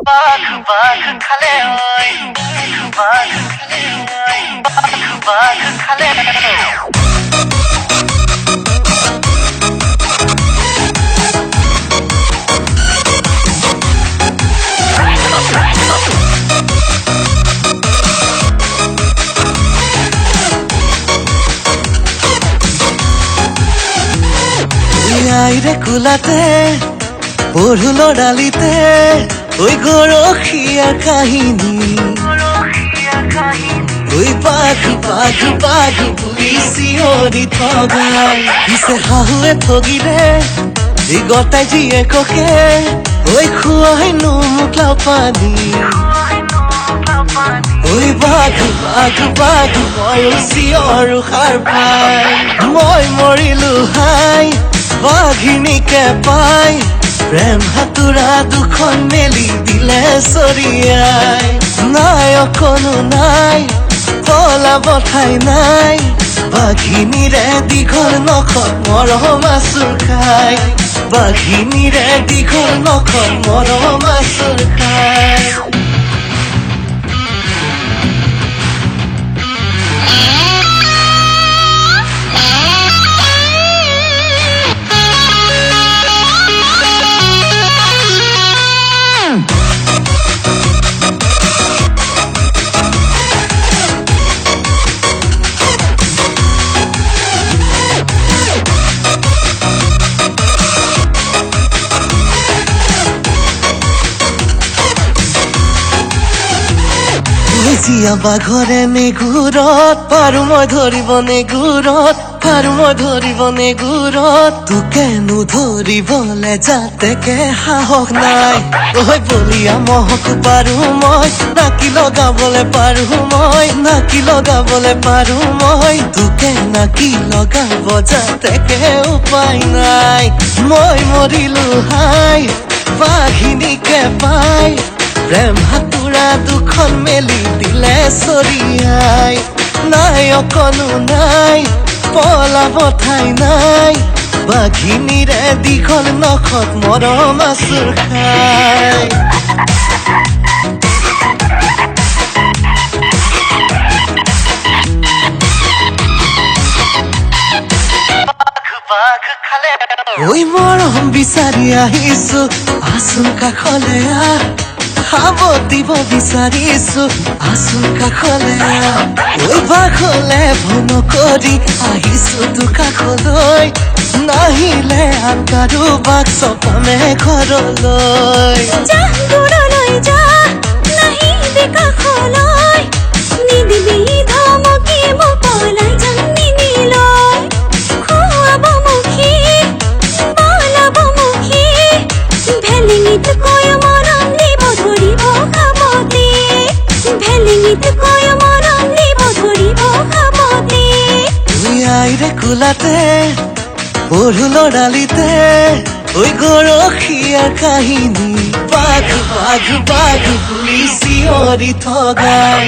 বাঘ বাঘ খালে ওই বাঘ খালে ওই বাঘ খালে আইরে কুলাতে পড়ুলো ডালিতে ওই গরখিয়া কাহিনী ওই বাঘ বাঘ বাঘ পুলিশি হরি ঠগাই ইসে হাহুয়ে ঠগিলে এই গটাই জিয়ে ককে ওই খুয়াই নুমুকলাও পানি ওই বাঘ বাঘ বাঘ ময়ূসি অৰু সাৰ পাই মই মৰিলো হাই বাঘিনীকে পাই প্ৰেম হাতুৰা দুখন মেলি দিলে চৰিয়াই নাই অকণো নাই পলাব ঠাই নাই বাঘিনীৰে দীঘল নখত মৰম আচুৰ খাই বাঘিনীৰে দীঘল নখত মৰম আচুৰ খাই জিয়া বাঘৰে নেগুৰত পাৰো মই ধৰিব নেগুৰত পাৰো মই ধৰিব নেগুৰত তোকেনো ধৰিবলে যাতেকে সাহস নাই ঐ বলিয়া মহকো পাৰো মই নাকি লগাবলে পাৰো মই নাকি লগাবলে পাৰো মই তোকে নাকি লগাব যাতেকে উপায় নাই মই মৰিলো হাই বাঘিনীকে পাই প্ৰেম হাতুৰা দুখন মেলি দিলে চৰিয়াই নাই অকণো নাই পলাব ঠাই নাই বাঘিনীৰে দীঘল নখত মৰম আচুৰ খাই ঐ মৰম বিচাৰি আহিছো আচুৰ কাষলে সাৱটিব বিচাৰিছো আচুৰ কাষলে ঐ বাঘলে ভন কৰি আহিছো তো কাষলৈ নাহিলে আন কাৰোবাক চপামে ঘৰলৈ যা দূৰলৈ যা নাহিবি কাষলৈ নিদিবি ধমকি মোক পলাই যাম নিনিলৈ খুৱাব মুখি বলাব মুখি ভেলিঙিত কৈ মৰম দিব ধৰিব খাবতে ভেলিঙিত কৈ মৰম দিব ধৰিব খাবতে আইৰে কুলাতে পড়ুলো ডালিতে ওই গৰখিয়াৰ কাহিনী বাঘ বাঘ বাঘ পুলিশি হৰি ঠগাই